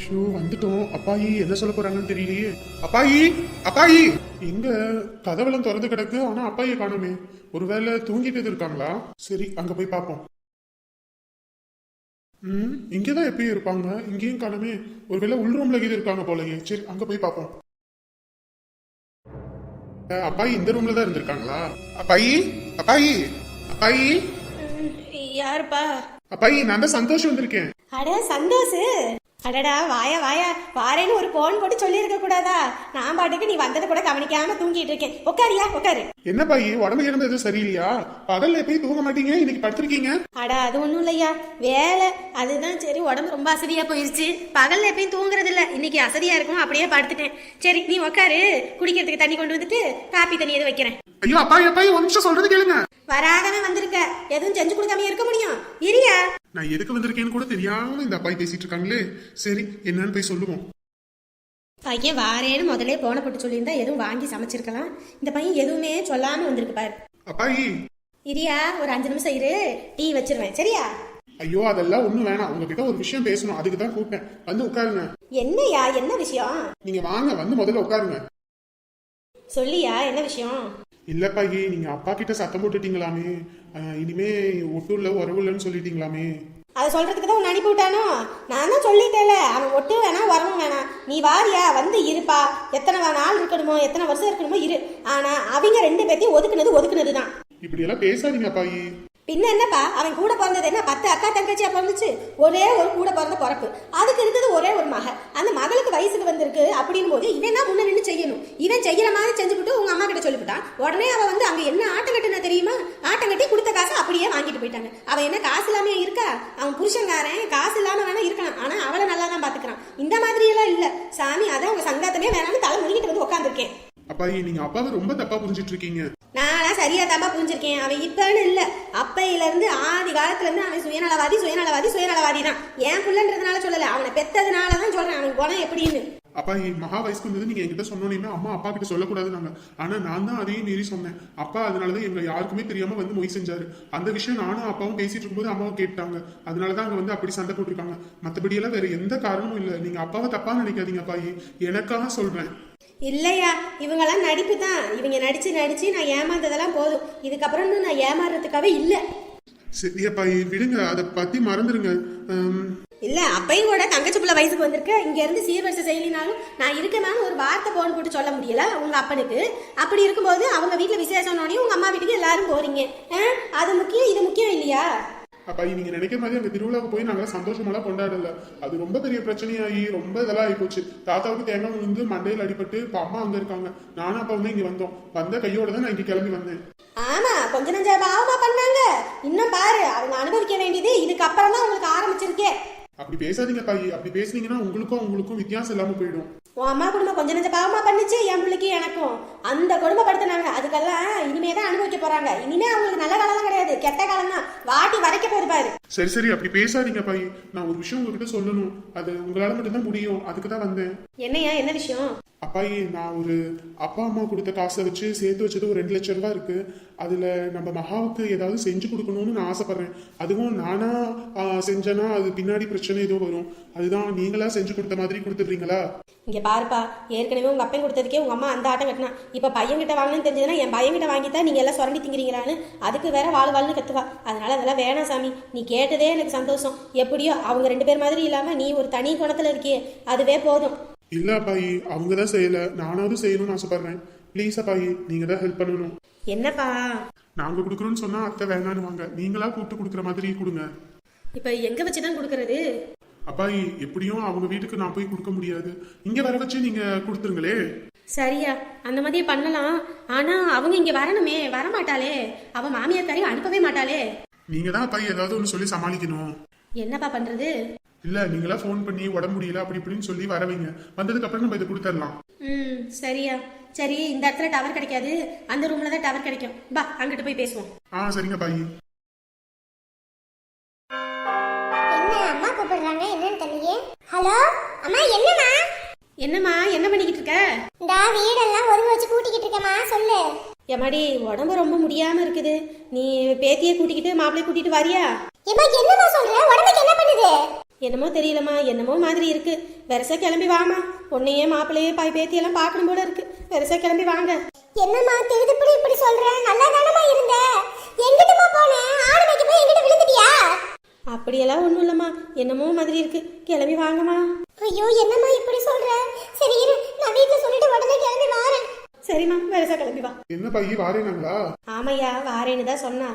Show வந்துட்டோம். அப்பாயி என்ன சொல்ல போறாங்கன்னு தெரியலையே. அப்பாயி அப்பாயி எங்க கதவெல்லாம் திறந்து கிடக்கு, ஆனா அப்பாயை காணுமே. ஒருவேளை தூங்கிட்டு இருக்காங்களா? சரி அங்க போய் பார்ப்போம். இங்கதான் எப்பயும் இருப்பாங்க, இங்கேயும் காணுமே. ஒருவேளை உள்ரூம்ல இது இருக்காங்க போலயே. சரி அங்க போய் பார்ப்போம். அப்பாயி இந்த ரூம்ல தான் இருந்திருக்காங்களா? அப்பாயி அப்பாயி அப்பாயி யாருப்பா? அப்பாயி நான் தான் சந்தோஷம் வந்திருக்கேன். அட சந்தோஷ், அடடா வாயா வாயா வாரேன்னு ஒரு போன் போட்டு சொல்லி இருக்க கூடாதா? நான் பாட்டுக்கு நீ வந்ததை கூட கவனிக்காம தூங்கிட்டு இருக்கேன். உட்காரியா உட்காரு. என்ன பாயி உடம்பு இருந்து எதுவும் சரியில்லையா? பகல்ல போய் தூங்க மாட்டீங்க, இன்னைக்கு படுத்திருக்கீங்க. அட அது ஒண்ணும் இல்லையா, வேலை அதுதான். சரி உடம்பு ரொம்ப அசதியா போயிருச்சு, பகல்ல எப்பயும் தூங்குறது இல்ல, இன்னைக்கு அசதியா இருக்கும் அப்படியே படுத்துட்டேன். சரி நீ உட்காரு, குடிக்கிறதுக்கு தண்ணி கொண்டு வந்துட்டு காப்பி தண்ணி எது வைக்கிறேன். ஐயோ அப்பாயி அப்பாயி ஒரு நிமிஷம் சொல்றது கேளுங்க. வராகவே வந்திருக்க, எதுவும் செஞ்சு கொடுக்காம இருக்க முடியும்? இரியா. நான் எதுக்கு வந்திருக்கேன்னு கூட தெரியாம இந்த அப்பாய் பேசிட்டு இருக்காங்களே. சரி என்னன்னு போய் சொல்லுவோம். பையன் வாரேன்னு முதல்ல போன போட்டு சொல்லியிருந்தா எதுவும் வாங்கி சமைச்சிருக்கலாம். இந்த பையன் எதுவுமே சொல்லாம வந்திருக்கு பாரு. அப்பாயி இரியா, ஒரு 5 நிமிஷம் இரு, டீ வச்சிருவேன். சரியா? ஐயோ அதெல்லாம் ஒண்ணும் வேணாம், உங்ககிட்ட ஒரு விஷயம் பேசணும், அதுக்கு தான் கூப்பிட்டேன். வந்து உட்காருங்க. என்னையா, என்ன விஷயம்? நீங்க வாங்க, வந்து முதல்ல உட்காருங்க. சொல்லியா, என்ன விஷயம்? இல்ல பாயி, நீங்க அப்பா கிட்ட சத்தம் போட்டுட்டீங்களாமே, இனிமே ஒட்டு இல்ல உறவு இல்லைன்னு சொல்லிட்டீங்களாமே. அதை சொல்றதுக்கு தான் உன்னை அனுப்பி விட்டானோ? நான் தான் சொல்லிட்டேல, அவன் ஒட்டு வேணாம் வரவும் வேணாம், நீ வாரியா வந்து இருப்பா. எத்தனை நாள் இருக்கணுமோ எத்தனை வருஷம் இருக்கணுமோ இரு. ஆனா அவங்க 2 பேத்தையும் ஒதுக்குனது தான். இப்படி எல்லாம் பேசாதீங்க பாயி. பின்ன என்னப்பா, அவன் கூட பிறந்தது என்ன 10 அக்கா தங்கச்சியா பிறந்துச்சு? ஒரே ஒரு கூட பிறந்த பிறப்பு, அதுக்கு இருந்தது ஒரே ஒரு மக. அந்த மகளுக்கு வயசுக்கு வந்திருக்கு அப்படின் போது இவன் தான் முன்ன நின்று செய்யணும். இவன் செய்யற மாதிரி செஞ்சுவிட்டு உங்க அம்மா கிட்ட சொல்லிவிட்டான். உடனே அவ வந்து அங்க என்ன ஆட்டம் கட்டுனா தெரியுமா? ஆட்டம் கட்டி கொடுத்த காசு அப்படியே வாங்கிட்டு போயிட்டாங்க. அவன் என்ன காசு இல்லாம இருக்கா? அவன் புருஷங்காரன் காசு இல்லாம வேணா இருக்கலாம், ஆனா அவளை நல்லா தான் பாத்துக்கிறான். இந்த மாதிரி எல்லாம் இல்ல சாமி. அதான் உங்க சங்காத்தமே வேணாம்னு தலை முடிக்கிட்டு வந்து உட்காந்துருக்கேன். அப்பாயி நீங்க அப்பாவை ரொம்ப தப்பா புரிஞ்சிட்டு இருக்கீங்க. நானா சரியா தப்பா புரிஞ்சிருக்கேன். அவன் இப்பன்னு இல்ல, அப்பையில இருந்து ஆதி காலத்துல இருந்து அவன் சுயநலவாதி தான். என் புள்ளன்றதுனால சொல்லல, அவனை பெத்ததுனாலதான் சொல்றேன் அவன் குணம் எப்படின்னு. அப்பாயி மகா வயசுக்கு வந்தது நீங்க என்கிட்ட சொன்னோன்னே அம்மா அப்பா கிட்ட சொல்லக்கூடாது நாங்க. ஆனா நான் தான் அதையும் மீறி சொன்னேன். அப்பா அதனாலதான் எங்க யாருக்குமே தெரியாம வந்து மொய் செஞ்சாரு. அந்த விஷயம் நானும் அப்பாவும் பேசிட்டு இருக்கும்போது அம்மாவும் கேட்டாங்க. அதனாலதான் அங்க வந்து அப்படி சண்டை போட்டிருக்காங்க. மத்தபடி எல்லாம் வேற எந்த காரணமும் இல்ல. நீங்க அப்பாவை தப்பா நினைக்காதீங்க அப்பாயி, எனக்காக சொல்றேன். இல்லையா, இவங்கெல்லாம் நடிப்பு தான். இவங்க நடிச்சு நான் ஏமாந்ததெல்லாம் போதும். இதுக்கப்புறம் நான் ஏமாறுறதுக்காகவே இல்ல. சரி அப்பாயி விடுங்க, அதை பத்தி மறந்துருங்க. இல்ல அப்பையும் கூட தங்கச்சி பிள்ளை வயசுக்கு வந்திருக்கு, இங்க இருந்து சீர்வரிசை செய்யலினாலும் நான் இருக்கேன்னு ஒரு வார்த்தை போன் போட்டு சொல்ல முடியல உங்க அப்பனுக்கு. அப்படி இருக்கும்போது அவங்க வீட்டுல விசேஷம்னோடனே உங்க அம்மா வீட்டுக்கு எல்லாரும் போறீங்க. அது முக்கியம் இது முக்கியம் இல்லையா? அப்பா நீங்க நினைக்கிற மாதிரி அங்க திருவிழாவுக்கு போய் நாங்க சந்தோஷமெல்லாம் கொண்டாடல. அது ரொம்ப பெரிய பிரச்சனையாகி ரொம்ப இதெல்லாம் ஆகி போச்சு. தாத்தாவுக்கு தேங்காய் விழுந்து மண்டையில் அடிபட்டு இப்ப அம்மா அங்க இருக்காங்க. நானும் அப்பா வந்து இங்க வந்தோம். வந்த கையோட தான் நான் இங்க கிளம்பி வந்தேன். ஆமா கொஞ்சம் நஞ்சா பாவமா பண்ணாங்க. இன்னும் பாரு, அவங்க அனுபவிக்க வேண்டியது இதுக்கு அப்புறம் தான் உங்களுக்கு ஆரம்பிச்சிருக்கே. அப்படி பேசாதீங்க பாயி, அப்படி பேசுனீங்கன்னா உங்களுக்கும் வித்தியாசம் இல்லாம போயிடும். உன் அம்மா குடும்பம் கொஞ்சம் நஞ்ச பாவமா பண்ணிச்சு, என் பிள்ளைக்கு எனக்கும் அந்த குடும்பப்படுத்தினாங்க. அதுக்கெல்லாம் இனிமேதான் அனுபவிக்க போறாங்க. இனிமே அவங்களுக்கு நல்ல காலம் கிடையாது, கெட்ட காலம் தான். வாட்டி வரைக்க போகுது பாரு. சரி அப்படி பேசாதீங்க பாயி. நான் ஒரு விஷயம் உங்ககிட்ட சொல்லணும், அது உங்களால மட்டும்தான் முடியும். அதுக்கு தான் வந்தேன். என்னையா, என்ன விஷயம்? அப்பாயி நான் ஒரு அப்பா அம்மா கொடுத்த காசை வச்சு சேர்த்து வச்சது ஒரு 2 லட்சம் ரூபாய் இருக்கு. அதுல நம்ம மகாவுக்கு ஏதாவது செஞ்சு கொடுக்கணும்னு நான் ஆசைப்படுறேன். அதுவும் நானா செஞ்சேன்னா அது பின்னாடி பிரச்சனை ஏதோ வரும். அதுதான் நீங்களா செஞ்சு கொடுத்த மாதிரி கொடுத்துடுறீங்களா? இங்க பாருப்பா, ஏற்கனவே உங்க அப்பன் கொடுத்ததுக்கே உங்க அம்மா அந்த ஆட்டம் கட்டினா. இப்ப பையன்கிட்ட வாங்கணும்னு தெரிஞ்சதுன்னா என் பையன்கிட்ட வாங்கித்தான் நீங்க எல்லாம் சுரண்டி திங்கிறீங்களான்னு அதுக்கு வேற வாழ்னு கத்துவா. அதனால அதெல்லாம் வேணாம் சாமி. நீ கேட்டதே எனக்கு சந்தோஷம். எப்படியோ அவங்க 2 பேர் மாதிரி இல்லாம நீ ஒரு தனி குணத்துல இருக்கியே, அதுவே போதும். இல்ல அப்பாயி, அவங்கதான் செய்யல, நானாவது செய்யணும்னு ஆசைப்படுறேன். ப்ளீஸ் அப்பாயி, நீங்க தான் ஹெல்ப் பண்ணணும். என்னப்பா? நாங்க குடுக்கறோம்னு சொன்னா அத்தை வேணான்னு வாங்க. நீங்களா கூப்பிட்டு குடுக்கற மாதிரி கொடுங்க. இப்ப எங்க வச்சுதான் கொடுக்கறது? அப்பாயி எப்படியும் அவங்க வீட்டுக்கு நான் போய் கொடுக்க முடியாது, இங்க வர வச்சு நீங்க கொடுத்துருங்களே. சரியா, அந்த மாதிரியே பண்ணலாம். ஆனா அவங்க இங்க வரணுமே, வரமாட்டாளே. அவ மாமியார் காரையும் அனுப்பவே மாட்டாளே. நீங்க தான் அப்பாயி ஏதாவது ஒண்ணு சொல்லி சமாளிக்கணும். என்னப்பா பண்றது? இல்ல நீங்களா போன் பண்ணி உடம்பு முடியல அப்படி இப்படின்னு சொல்லி வரவீங்க. வந்ததுக்கு அப்புறம் நம்ம இதை கொடுத்துடலாம். சரியா. சரி, இந்த இடத்துல டவர் கிடைக்காது, அந்த ரூம்ல தான் டவர் கிடைக்கும். பா அங்கிட்டு போய் பேசுவோம். சரிங்க பாயி. என்ன அம்மா கூப்பிடுறாங்க, என்னன்னு தெரியலையே. ஹலோ அம்மா, என்னம்மா? என்னம்மா, என்ன பண்ணிக்கிட்டு இருக்க? இந்த வீடெல்லாம் ஒதுங்க வச்சு கூட்டிக்கிட்டு இருக்கேம்மா, சொல்லு. எம்மாடி உடம்பு ரொம்ப முடியாம இருக்குது, நீ பேத்தியை கூட்டிக்கிட்டு மாப்பிள்ளைய கூட்டிட்டு வரியா? ஏம்மா என்னம்மா சொல்ற? உடம்புக்கு என்ன பண்ணுது? என்னமோ தெரியலம்மா, என்னமோ மாதிரி இருக்கு. வெரசா கிளம்பி வாமா. உன்னையே மாப்பிள்ளையே பாய் பேத்தி எல்லாம் பார்க்கணும் போல இருக்கு. வெரசா கிளம்பி வாங்க. என்னம்மா திருதுப்படி இப்படி சொல்ற? நல்லா தானமா இருந்த. எங்கிட்டமா போன? ஆடு மேய்க்க போய் எங்கிட்ட விழுந்துட்டியா? அப்படியெல்லாம் ஒண்ணும் இல்லம்மா, என்னமோ மாதிரி இருக்கு. கிளம்பி வாங்கம்மா. ஐயோ என்னம்மா இப்படி சொல்ற? சரி இரு, நான் வீட்டுல சொல்லிட்டு உடனே கிளம்பி வாரேன். சரிம்மா, வெரசா கிளம்பி வா. என்ன பாயி வாரேனாங்களா? ஆமையா, வாரேன்னு தான் சொன்னா.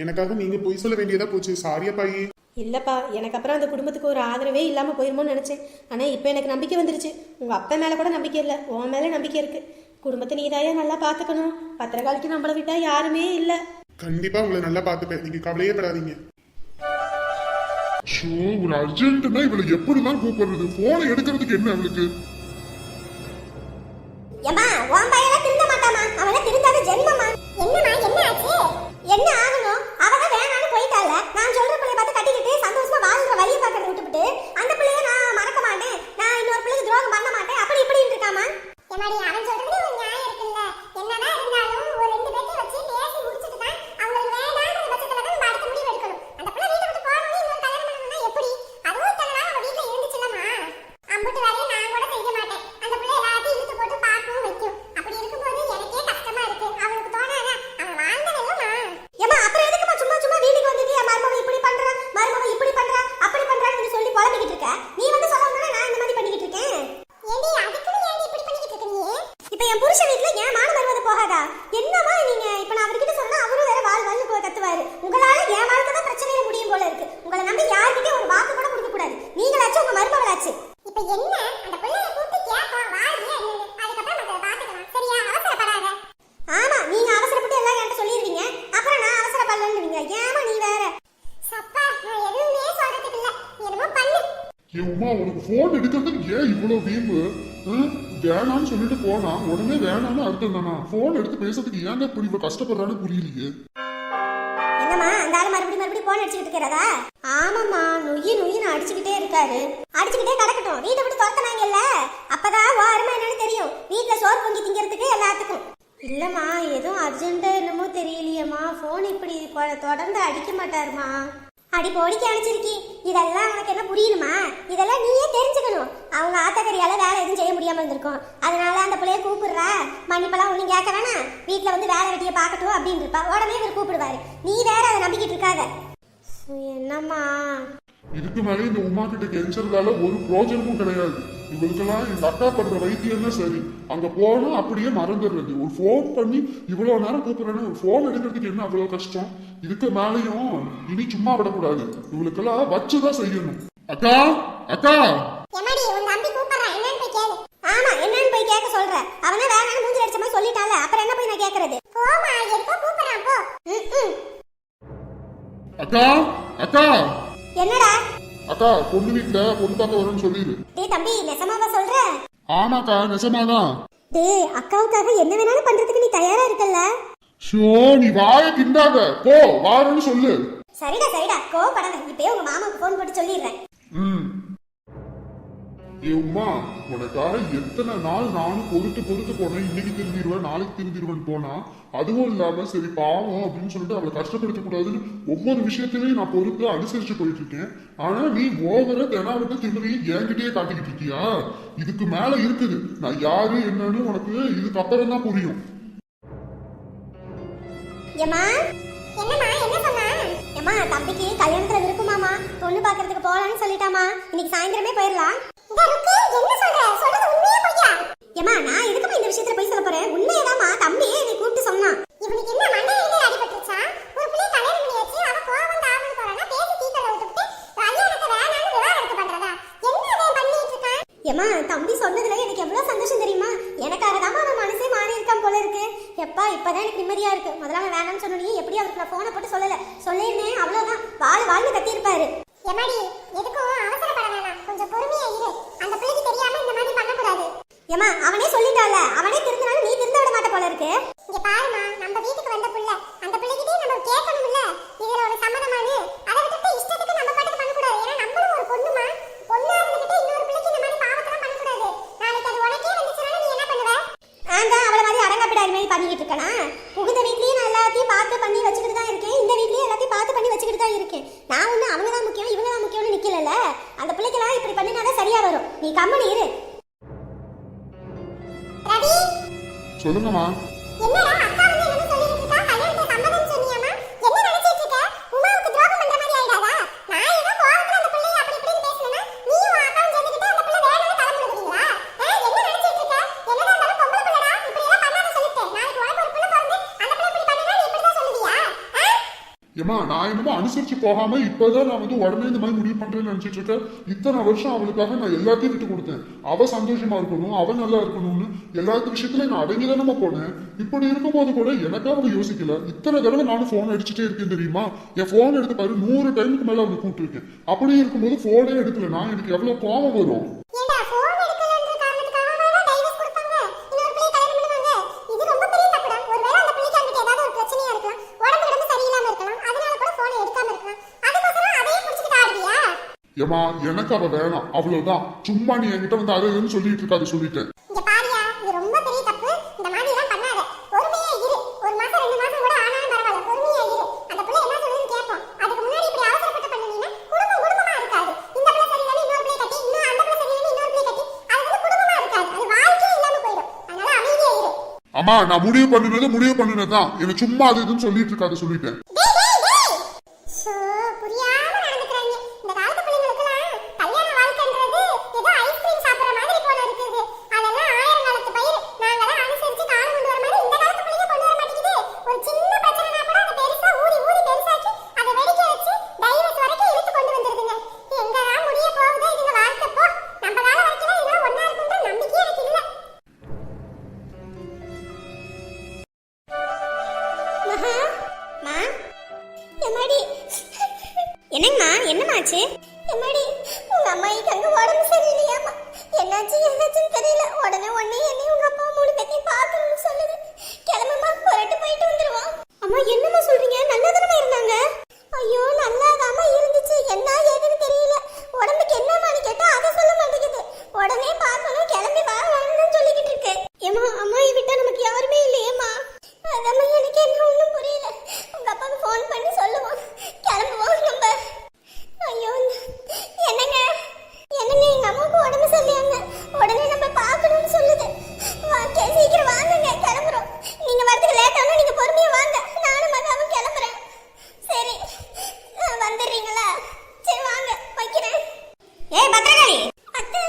எனக்காக நீங்க பொய் சொல்ல வேண்டியதா போச்சு. சாரியா பாயி. இல்லப்பா, எனக்கு அப்புறம் அந்த குடும்பத்துக்கு ஒரு ஆதரவே இல்லாம போயிருமோன்னு நினைச்சேன். ஆனா இப்ப எனக்கு நம்பிக்கை வந்துருச்சு. உங்க அப்பா மேல கூட நம்பிக்கை இல்ல, உன் மேல நம்பிக்கை இருக்கு. குடும்பத்தை நீதாயா நல்லா பாத்துக்கணும். பத்திரகாலிக்கு நம்மளை விட்டா யாருமே இல்ல. கண்டிப்பா உங்களை நல்லா பாத்துப்பேன், நீங்க கவலையே படாதீங்க. ஒரு அர்ஜென்ட்னா இவளை எப்படிதான் கூப்பிடுறது? போனை எடுக்கிறதுக்கு என்ன அவளுக்கு? ஏம்மா உன் பையனா திருந்த மாட்டாமா? அவன திருந்தாத ஜென்மமா. என்னம்மா என்ன ஆச்சு? என்ன ஆகணும்? அவ வேணான்னு போயிட்டால. நான் சொல்ற பிள்ளைய பார்த்து கட்டிக்கிட்டு சந்தோஷமா வாழ்ற வழியை பார்க்கறத விட்டுவிட்டு அந்த பிள்ளைய நான் மறக்க மாட்டேன், நான் இன்னொரு பிள்ளைக்கு துரோகம் பண்ண மாட்டேன் அப்படி இப்படின்னு இருக்காமா? ஏமாடி அவன் சொல்றது ஒரு நியாயம் இருக்குல்ல. என்னதான் இருந்தாலும் ஒரு ரெண்டு பேர்த்தையும் வச்சு பேசி முடிச்சிட்டு தான் அவங்களுக்கு வேண்டாம்ன்ற பட்சத்துல தான் நம்ம அடுத்த முடிவு எடுக்கணும். அந்த பிள்ளை வீட்டை விட்டு போகணும், இன்னொரு கல்யாணம் பண்ணணும்னா எப்படி? அதுவும் இத்தனை நாள் அவ வீட்டுல இருந்துச்சுல்லம்மா. அம்புட்டு வரையும் நான் கூட செய்ய மாட்டேன். அந்த பிள்ளை எல்லாத்தையும் இழுத்து போட்டு பார்க்கவும் வைக்கும். அப்படி இருக்கும்போது எனக்கே கஷ்டமா இருக்கு. அவனுக்கு தோணாத அவன் வாழ்ந்ததல்லம்மா. ஏமா அப்புறம் எதுக்குமா சும்மா சும்மா வீட்டுக்கு வந்துட்டு மருமக இப்படி பண்றா, மருமக இப்படி பண்றா, அப்படி பண்றான்னு சொல்லி புலம்பிக்கிட்டு இருக்க? நீ வந்து சொல்லணும்னா நான் இந்த மாதிரி பண்ணிக்கிட்டு இருக்கேன். ஏண்டி அதுக்குன்னு ஏண்டி இப்படி பண்ணிக்கிட்டு இருக்க நீ? இப்ப என் புருஷன் வீட்டுல ஏன் மான மருமக போகாதா? என்னமா நீங்க? இப்ப நான் அவர்கிட்ட சொன்னா அவரும் வேற வாழ் கத்துவாரு. உங்களால என் வாழ்க்கை தான் பிரச்சனையில முடியும் போல இருக்கு. உங்களை நம்பி யாருக்கிட்டே ஒரு வாக்கு கூட கொடுக்க கூடாது. நீங்களாச்சும் உங்க மருமகளாச்சு. இப்ப என்ன அந்த பிள்ளைய கூப்பிட்டு கேட்போம் வாரியா என்னன்னு, அதுக்கப்புறம் நம்ம பாத்துக்கலாம். சரியா? அவசரப்படாத. ஆமா, நீங்க அவசரப்பட்டு எல்லாம் என்கிட்ட சொல்லிடுவீங்க, அப்புறம் நான் அவசரப்படலன்னுவீங்க. ஏமா நீ வேற? சப்பா நான் எதுவுமே சொல்றதுக்கு இல்ல, என்னமோ பண்ணு. என் உமா உனக்கு போன் எடுக்கிறதுக்கு ஏன் இவ்வளவு வீம்பு? வேணான்னு சொல்லிட்டு போனா உடனே வேணான்னு அர்த்தம் தானா? போன் எடுத்து பேசுறதுக்கு ஏங்க இப்படி இவ்வளவு கஷ்டப்படுறான்னு புரியலையே. என்னம்மா அந்த ஆளு மறுபடியும் போன் அடிச்சுக்கிட்டு இருக்கிறதா? ஆமாம்மா, நொய்யின்னு அடிச்சுக்கிட்டே இருக்காரு. அடிச்சுக்கிட்டே கிடக்கட்டும். வீட்டை விட்டு துரத்துனாங்கல்ல, அப்பதான் ஓ அருமை என்னன்னு தெரியும். வீட்டுல சோறு பொங்கி திங்கிறதுக்கு எல்லாத்துக்கும். இல்லம்மா, எதுவும் அர்ஜென்ட்டா என்னமோ தெரியலையம்மா. போன் இப்படி தொடர்ந்து அடிக்க மாட்டாருமா. அடி போடிக்க அனுப்பிச்சிருக்கி. இதெல்லாம் உனக்கு என்ன புரியணுமா? இதெல்லாம் நீயே தெரிஞ்சுக்கணும். அவங்க ஆத்தக்கறியால வேலை எதுவும் செய்ய முடியாம இருந்திருக்கும், அதனால அந்த பிள்ளைய கூப்பிடுறா. மன்னிப்பெல்லாம் ஒன்றும் கேட்க வேணாம், வீட்டுல வந்து வேலை வெட்டிய பார்க்கட்டும் அப்படின்னு இருப்பா. உடனே இவர் கூப்பிடுவாரு. நீ வேற அதை நம்பிக்கிட்டு இருக்காத. என்னம்மா? இதுக்கு மேலே இந்த உமா கிட்ட கெஞ்சறதால ஒரு பிரோஜனமும் கிடையாது. இவளுக்கெல்லாம் எங்க அக்கா பண்ற வைத்தியம் தான் சரி. அங்க போனா அப்படியே மறந்துடுறது. ஒரு போன் பண்ணி இவ்வளவு நேரம் கூப்பிடுறேன்னு ஒரு போன் எடுக்கிறதுக்கு என்ன அவ்வளவு கஷ்டம்? இதுக்கு மேலேயும் இனி சும்மா விடக்கூடாது. இவளுக்கெல்லாம் வச்சுதான் செய்யணும். அக்கா அக்கா எம்மாடி உன் தம்பி கூப்பிடுறான், என்னன்னு போய் கேளு. ஆமா என்னன்னு போய் கேட்க சொல்ற. அவனே வேணான்னு மூஞ்சி அடிச்ச மாதிரி சொல்லிட்டால, அப்புறம் என்ன போய் நான் கேக்குறது? போமா, எப்போ கூப்பிடுறான் போ. அக்கா அக்கா என்னடா? அக்கா பொண்ணு வீட்டுல பொண்ணு பார்க்க வரும்னு சொல்லிடு. டேய் தம்பி, நெசமாவா சொல்ற? ஆமாக்கா நெசமாதான். டேய் அக்காவுக்காக என்ன வேணாலும் பண்றதுக்கு நீ தயாரா இருக்கல்ல? ஷோ நீ வாய கிண்டாத, போ வாரன்னு சொல்லு. சரிடா கோவப்படாத. இப்பயே உங்க மாமாவுக்கு போன் போட்டு சொல்லிடுறேன். ஏ உமா, உனக்காக எத்தனை நாள் நானும் பொறுத்து போனேன். இன்னைக்கு திருந்திடுவேன், நாளைக்கு திருந்திடுவேன் போனா, அதுவும் இல்லாம சரி பாவம் அப்படின்னு சொல்லிட்டு அவளை கஷ்டப்படுத்த கூடாதுன்னு ஒவ்வொரு விஷயத்திலையும் நான் பொறுத்து அனுசரிச்சு போயிட்டு இருக்கேன். ஆனா நீ ஓவர தெனாவட்ட திரும்பி என்கிட்டயே காட்டிக்கிட்டு இருக்கியா? இதுக்கு மேல இருக்குது. நான் யாரு என்னன்னு உனக்கு இதுக்கப்புறம் தான் புரியும். ஏமா என்னம்மா என்ன சொன்னா? ஏமா தம்பிக்கு கல்யாணத்துல விருப்பமாமா, பொண்ணு பாக்குறதுக்கு போலான்னு சொல்லிட்டாமா. இன்னைக்கு சாயந்தரமே போயிடலாம். என்ன சொல்ற? சொல்றது உண்மையா பொய்யா? ஏமா நான் எதுக்குமா இந்த விஷயத்துல போய் சொல்ல போறேன்? உண்மையதாமா. தம்பியே என்னை கூப்பிட்டு சொன்னான். இவனுக்கு என்ன மண்டையில அடிபட்டுச்சா? ஒரு பிள்ளை கல்யாணம் பண்ணி வச்சு அவ கோவம் தாவல் போறானா, பேசி தீக்கல விட்டுட்டு கல்யாணத்தை வேணான்னு விவாகரத்து பண்றதா? என்ன அவன் பண்ணிட்டு இருக்கான்? ஏமா தம்பி சொன்னதுல எனக்கு எவ்வளவு சந்தோஷம் தெரியுமா? எனக்காக தான் அவன் மனசே மாறி இருக்கான் போல இருக்கு. எப்பா இப்பதான் எனக்கு நிம்மதியா இருக்கு. முதல்ல அவன் வேணாம்னு சொன்னோன்னே எப்படி அவருக்கு நான் போனை போட்டு சொல்லிருந்தேன் அவ்வளவுதான். வாழ்னு கத்திருப்பாரு. எம்மாடி எதுக்கும் அவசரப்பட வேணாம், கொஞ்சம் பொறுமையா இரு. அந்த பிள்ளைக்கு தெரியாம இந்த மாதிரி பண்ணக்கூடாது. ஏமா அவனே சொல்லிட்டால, அவனே திருந்தினாலும் நீ திருந்த விட மாட்ட போல இருக்கு. இங்க பாருமா, நம்ம வீட்டுக்கு வந்த புள்ள, அந்த பிள்ளைகிட்டே நம்ம கேட்கணும்ல இதுல ஒரு சம்மதமானு. அதை விட்டுட்டு இஷ்டத்துக்கு நம்ம பாட்டுக்கு பண்ணக்கூடாது. ஏன்னா நம்மளும் ஒரு பொண்ணுமா, பொண்ணா இருந்துகிட்டு இன்னொரு பிள்ளைக்கு இந்த மாதிரி பாவத்தெல்லாம் பண்ணக்கூடாது. நாளைக்கு அது உனக்கே வந்துச்சுன்னா நீ என்ன பண்ணுவ? நான் அவளை மாதிரி அடங்காப்பிடாரி மாதிரி பண்ணிக்கிட்டு இருக்கேனா? புகுந்த வீட்லயும் நான் எல்லாத்தையும் பார்த்து பண்ணி வச்சுக்கிட்டு தான் இருக்கேன். இந்த வீட்லயும் எல்லாத்தையும் பார்த்து பண்ணி வச்சுக்கிட்டு தான் இருக்கேன். நான் ஒண்ணு அவங்க தான் முக்கியம் இவங்க தான் முக்கியம்னு சரியா வரும். நீ கம்முனு இரு. ரவி, சொல்லுங்கம்மா. என்னடா அக்கா வந்து என்ன சொல்லிட்டு இருக்கா? கல்யாணத்தை சம்மதம் சொன்னியாமா? என்ன நினைச்சிட்டு இருக்க? உமாவுக்கு துரோகம் பண்ற மாதிரி ஆயிடாதா? நான் ஏதோ கோவத்துல அந்த பிள்ளைய அப்படி இப்படின்னு பேசுனேனா நீயும் உன் அக்காவும் சேர்ந்துக்கிட்டு அந்த பிள்ளை வேணும்னு தலை முழுகுறீங்களா? என்ன நினைச்சிட்டு இருக்க? என்னடா இருந்தாலும் பொம்பளை பிள்ளைடா, இப்படி எல்லாம் பண்ணாத சொல்லிட்டேன். நாளைக்கு உனக்கு ஒரு பிள்ளை பிறந்து அந்த பிள்ளை இப்படி பண்ணனா நீ இப்படி தான் சொல்லுவியா? ஏமா நான் என்னமோ அனுசரிச்சு போகாம இப்பதான் நான் வந்து உடனே இந்த மாதிரி முடிவு பண்றேன்னு நினைச்சிட்டு இருக்கேன். இத்தனை வருஷம் அவளுக்காக நான் எல்லாத்தையும் விட்டு கொடுத்தேன். அவ சந்தோஷமா இருக்கணும், அவ நல்லா இருக்கணும்னு எல்லாத்து விஷயத்துலயும் நான் அடங்கிதானமா போனேன். இப்படி இருக்கும்போது கூட எனக்காக அவ யோசிக்கல. இத்தனை தடவை நானும் போன் அடிச்சுட்டே இருக்கேன் தெரியுமா? என் போன் எடுத்து பாரு, 100 டைமுக்கு மேல அவளை கூப்பிட்டுருக்கேன். அப்படி இருக்கும்போது போனே எடுக்கலனா எனக்கு எவ்வளவு கோபம் வரும். ஏண்டா போன் எடுக்கலன்ற காரணத்துக்காக வேணா டைவர்ஸ் கொடுப்பாங்க, இன்னொரு பிள்ளை கல்யாணம் பண்ணுவாங்க. இது ரொம்ப பெரிய தப்புடா. ஒருவேளை அந்த பிள்ளைக்கு அங்கிட்ட ஏதாவது ஒரு பிரச்சனையா இருக்கலாம், உடம்பு சரியில்லாம இருக்கலாம், அதனால கூட போனை எடுக்காம இருக்கலாம். அதுக்கோசரம் அதையே குடிச்சிட்டு ஆடுவியா? ஏமா எனக்கு அவ வேணாம், அவ்வளவுதான். சும்மா நீ என்கிட்ட வந்து அதுன்னு சொல்லிட்டு இருக்காது சொல்லிட்டேன். இங்க பாரியா, இது ரொம்ப பெரிய தப்பு. இந்த மாதிரி எல்லாம் பண்ணாத. பொறுமையா இரு. ஒரு மாசம் 2 மாசம் கூட ஆனாலும் பரவாயில்ல, பொறுமையா இரு. அந்த பிள்ளை என்ன சொல்லுதுன்னு கேட்போம். அதுக்கு முன்னாடி இப்படி அவசரப்பட்டு பண்ணீங்கன்னா குடும்பமா இருக்காது. இந்த பிள்ளை சரியில்லைன்னு இன்னொரு பிள்ளை கட்டி, இன்னும் அந்த பிள்ளை சரியில்லைன்னு இன்னொரு பிள்ளை கட்டி, அது வந்து குடும்பமா இருக்காது. அது வாழ்க்கையே இல்லாம போயிடும். அதனால அமைதியா இரு. அம்மா நான் முடிவு பண்ணினதுதான். எனக்கு சும்மா அது இதுன்னு சொல்லிட்டு இருக்காது சொல்லிட்டேன். சோ, புரியாம நடந்துக்கறாங்க. இந்த காலத்து பிள்ளைங்களுக்குலாம் கல்யாண வாழ்க்கைன்றது ஏதோ ஐஸ்கிரீம் சாப்பிடுற மாதிரி போல இருக்குது. அதெல்லாம் 1000 காலத்து பயிர். நாங்கலாம் அனுசரிச்சு காலம் கொண்டு வர மாதிரி இந்த காலத்து பிள்ளைங்க கொண்டு வர மாட்டேங்குது. ஒரு சின்ன பிரச்சனைனா கூட அதை பெருசா ஊதி பெருசாக்கி அதை வெடிக்க வச்சு டைவர்ஸ் வரைக்கும் இழுத்து கொண்டு வந்துருதுங்க. எங்கதான் முடிய போகுதோ இதுங்க வாழ்க்கை போ. நம்ம கால வரைக்கும் இதெல்லாம் ஒண்ணா இருக்குன்ற நம்பிக்கையே எனக்கு இல்ல. மகா, மா, எம்மாடி, என்னங்கம்மா, என்னமாச்சு? எம்மாடி, உங்க அம்மாய்க்கு அங்க உடம்பு சரியில்லையாமா? என்னாச்சுன்னு தெரியல. உடனே என்னையும் உங்க அப்பா 3 பேத்தையும் பார்க்கணும்னு சொல்லுது. கிளம்புமா, போயிட்டு வந்துருவோம். அம்மா, என்னம்மா சொல்றீங்க? நல்லாதானமா இருந்தாங்க? ஐயோ, நல்லாதாமா இருந்துச்சு. என்ன ஏதுன்னு தெரியல. உடம்புக்கு என்னமான்னு கேட்டா அதை சொல்ல மாட்டேங்குது. உடனே பார்க்கணும், கிளம்பி வான்னு சொல்லிக்கிட்டு இருக்கு. ஏமா, அம்மாயை விட்டா நமக்கு யாருமே இல்லையேம்மா. அதம்மா, எனக்கு என்ன ஒண்ணும் புரியல. உங்க அப்பாவுக்கு ஃபோன் பண்ணி சொல்லுவோம், கிளம்புவோம் நம்ம. ஐயோ, என்னங்க எங்க அம்மாவுக்கு உடம்பு சரியில்லையாங்க. உடனே நம்ம பார்க்கணும்னு சொல்லுது. சீக்கிரம் வாங்குங்க, கிளம்புறோம். நீங்க வரதுக்கு லேட் ஆகும், நீங்க பொறுமையா வாங்க. நானும் மகாவும் கிளம்புறேன். சரி, வந்துடுறீங்களா? சரி வாங்க, வைக்கிறேன். ஏய் பத்திரகாளி, அத்தை,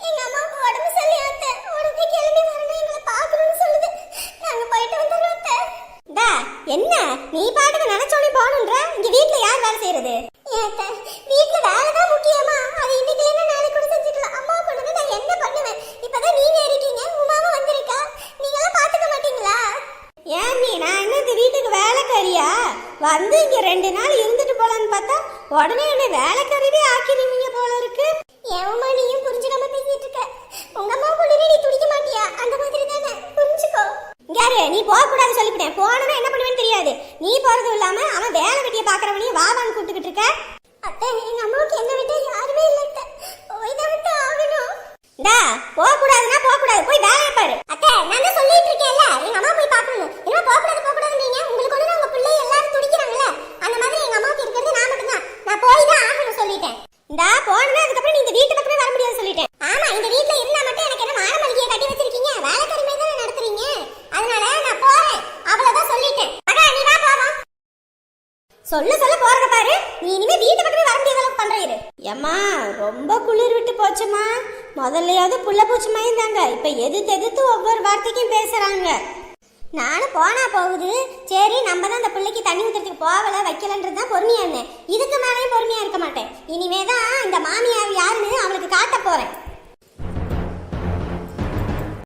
எங்க அம்மாவுக்கு உடம்பு சரியில்லை அத்தை. உடனே கிளம்பி வரணும், எங்களை பார்க்கணும்னு சொல்லுது. நாங்க போயிட்டு வந்துடுறோம் அத்தை. டா, என்ன நீ பாட்டுக்கு நினைச்சோனே போகணுன்ற? இங்க வீட்ல யார் வேலை செய்யறது? ஏத்த, வீட்ல வேலை தான் முக்கியமா. அது இன்னைக்கு இல்லைன்னா நாளைக்கு கூட செஞ்சுக்கலாம். அம்மா பொண்ணுங்க நான் என்ன பண்ணுவேன்? இப்பதான் நீங்க இருக்கீங்க, உமாவும் வந்திருக்கா. நீங்க எல்லாம் பாத்துக்க மாட்டீங்களா? ஏன் நீ, நான் என்ன இந்த வீட்டுக்கு வேலைக்காரியா? வந்து இங்க 2 நாள் இருந்துட்டு போலான்னு பார்த்தா உடனே என்ன வேலைக்காரியே ஆக்கிடுவீங்க போல இருக்கு. ஏமா நீயும் புரிஞ்சுக்காம பேசிட்டு இருக்க? உங்க அம்மா பொண்ணு நீ துடிக்க மாட்டியா? அந்த மாதிரி தானே, புரிஞ்சுக்கோ. யாரு நீ போக கூடாது சொல்லிவிட்டேன். போனா என்ன பண்ணுவேன்னு தெரியாது. நீ போறதும் இல்லாம அவன் வேலை வெட்டிய பாக்குறவனையும் வாவான்னு கூப்பிட்டுக்கிட்டு இருக்க. அத்தை, எங்க அம்மாவுக்கு என்ன விட்டா யாருமே இல்ல அத்தை. போய் தான் ஆகணும். டா, போக கூடாதுன்னா போக கூடாது, போய் வேலையை பாரு. அத்தை, நான் தான் சொல்லிட்டு இருக்கேன்ல, எங்க அம்மா போய் பார்க்கணும். என்ன போக கூடாதுன்றீங்க? உங்களுக்கு ஒண்ணு உங்க பிள்ளை எல்லாரும் துடிக்கிறாங்கல்ல, அந்த மாதிரி எங்க அம்மாவுக்கு இருக்கிறது நான் மட்டும்தான். நான் போய் தான் ஆகணும் சொல்லிட்டேன். டா, போனா அதுக்கப்புறம் நீ இந்த வீட்டு பக்கமே வர முடியாது சொல்லிட்டேன். ஆமா, இந்த வீட்ல இருந்தா மட்டும் எனக்கு என்ன மாட மளிகையை கட்டி வச்சிருக்கீங்க? வேலைக்காரி மாதிரி தானே நடத்துறீங்க. அதனால நான் போறேன், அவ்வளவுதான் சொல்லிட்டேன். அக்கா, நீ வா போவோம். சொல்ல போறத பாரு. நீ இனிமே வீட்டு பக்கமே வர முடியாத அளவுக்கு பண்றீரு. ஏம்மா, ரொம்ப குளிர் விட்டு போச்சுமா. முதல்லையாவது புள்ள பூச்சி இருந்தாங்க, இப்ப எதிர்த்து ஒவ்வொரு வார்த்தைக்கும் பேசுறாங்க. நானும் போனா போகுது. சரி, நம்ம தான் அந்த பிள்ளைக்கு தண்ணி ஊத்துறதுக்கு போகல வைக்கலன்றது தான் பொறுமையா இருந்தேன். இதுக்கு மேலேயும் பொறுமையா இருக்க மாட்டேன். இனிமேதான் இந்த மாமியார்